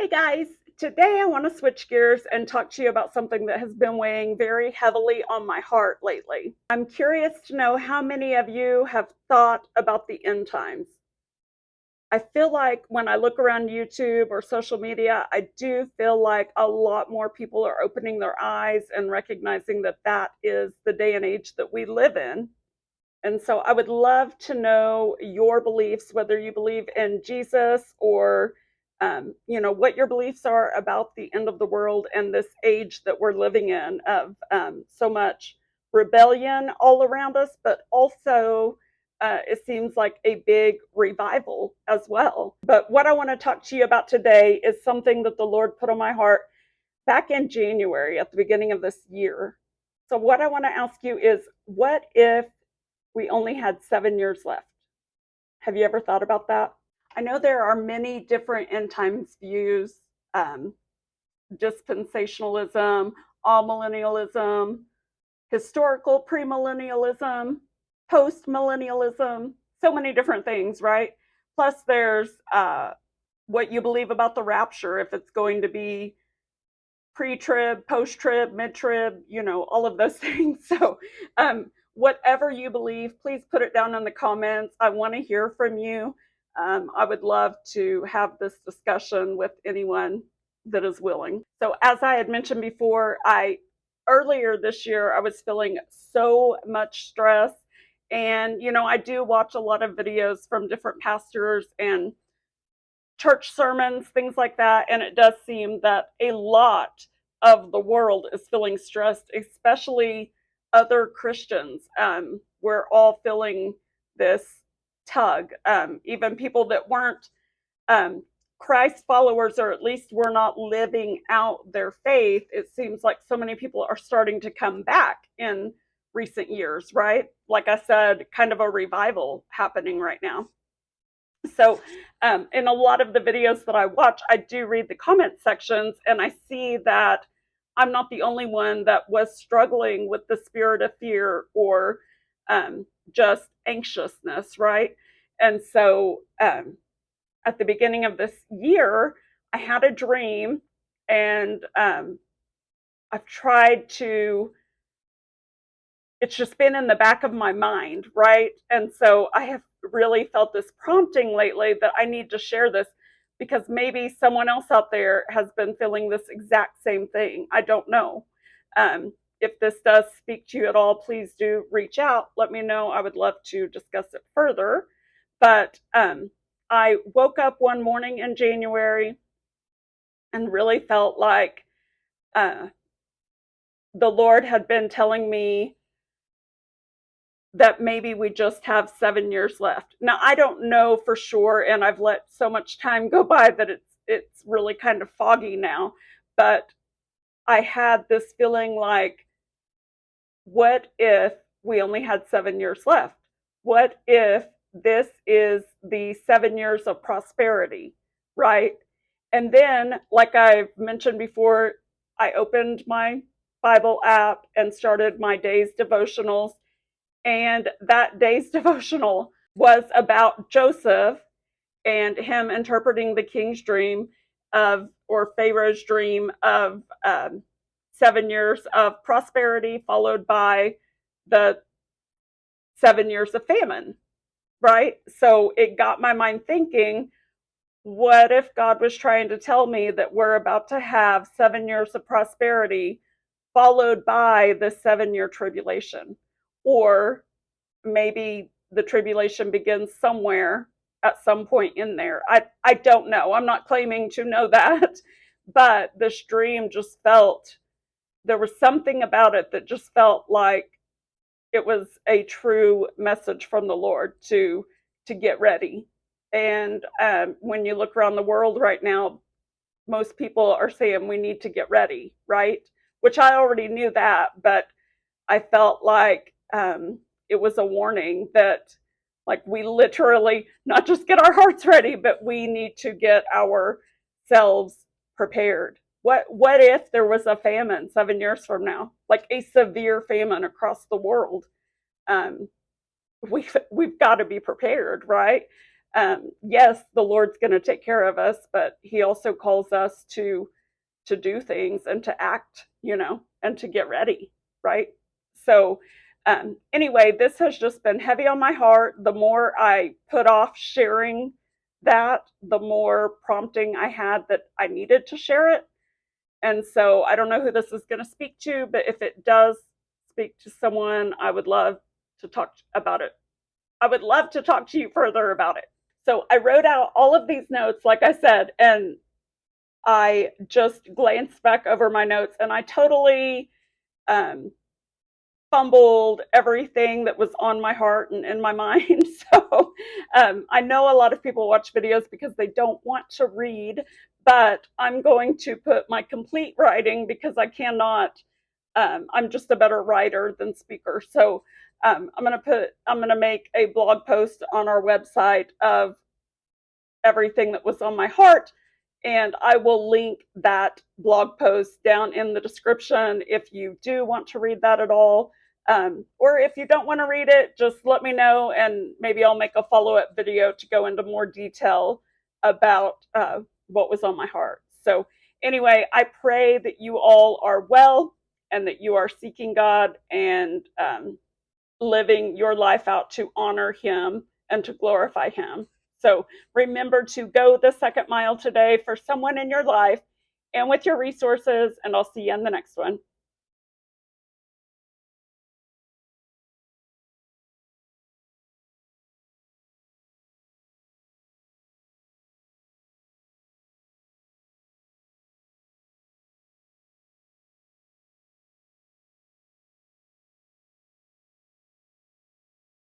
Hey guys, today I want to switch gears and talk to you about something that has been weighing very heavily on my heart lately. I'm curious to know how many of you have thought about the end times. I feel like when I look around YouTube or social media, I do feel like a lot more people are opening their eyes and recognizing that that is the day and age that we live in. And so I would love to know your beliefs, whether you believe in Jesus or, what your beliefs are about the end of the world and this age that we're living in of so much rebellion all around us, but also it seems like a big revival as well. But what I want to talk to you about today is something that the Lord put on my heart back in January at the beginning of this year. So, what I want to ask you is, what if we only had 7 years left? Have you ever thought about that? I know there are many different end times views, um, dispensationalism, amillennialism, historical premillennialism, postmillennialism, so many different things, right? Plus, there's what you believe about the rapture, if it's going to be pre-trib, post-trib, mid-trib, all of those things. So whatever you believe, please put it down in the comments. I want to hear from you. I would love to have this discussion with anyone that is willing. So as I had mentioned before, I earlier this year I was feeling so much stress, and I do watch a lot of videos from different pastors and church sermons, things like that. And it does seem that a lot of the world is feeling stressed, especially other Christians. We're all feeling this tug. Even people that weren't um, Christ followers, or at least were not living out their faith, it seems like so many people are starting to come back in recent years, right? Like I said, kind of a revival happening right now. So, in a lot of the videos that I watch, I do read the comment sections, and I see that I'm not the only one that was struggling with the spirit of fear or just anxiousness, right? And so, at the beginning of this year, I had a dream, and I've tried to it's just been in the back of my mind, right? And so I have really felt this prompting lately that I need to share this because maybe someone else out there has been feeling this exact same thing. I don't know. If this does speak to you at all, please do reach out. Let me know. I would love to discuss it further. But I woke up one morning in January and really felt like uh, the Lord had been telling me that maybe we just have 7 years left. Now I don't know for sure, and I've let so much time go by that it's really kind of foggy now. But I had this feeling like, what if we only had 7 years left? What if this is the 7 years of prosperity, right? And then, like I've mentioned before, I opened my Bible app and started my day's devotionals, and that day's devotional was about Joseph and him interpreting the king's dream or Pharaoh's dream of 7 years of prosperity, followed by the 7 years of famine, right? So it got my mind thinking, what if God was trying to tell me that we're about to have 7 years of prosperity, followed by the 7 year tribulation? Or maybe the tribulation begins somewhere at some point in there. I don't know. I'm not claiming to know that, but this dream just felt, there was something about it that just felt like it was a true message from the Lord to get ready. And when you look around the world right now, most people are saying we need to get ready, right? Which I already knew that, but I felt like it was a warning that, like, we literally not just get our hearts ready, but we need to get ourselves prepared. What if there was a famine 7 years from now, like a severe famine across the world? Um, we've got to be prepared, right? Yes, the Lord's going to take care of us, but He also calls us to do things and to act, and to get ready, right? So, anyway, this has just been heavy on my heart. The more I put off sharing that, the more prompting I had that I needed to share it. And so I don't know who this is going to speak to, but if it does speak to someone, I would love to talk about it. I would love to talk to you further about it. So I wrote out all of these notes, like I said, and I just glanced back over my notes and I totally um, fumbled everything that was on my heart and in my mind. So I know a lot of people watch videos because they don't want to read, but I'm going to put my complete writing because I cannot. I'm just a better writer than speaker. So I'm going to make a blog post on our website of everything that was on my heart. And I will link that blog post down in the description if you do want to read that at all. Or if you don't want to read it, just let me know and maybe I'll make a follow-up video to go into more detail about what was on my heart. So anyway, I pray that you all are well and that you are seeking God and living your life out to honor Him and to glorify Him. So remember to go the second mile today for someone in your life and with your resources, and I'll see you in the next one.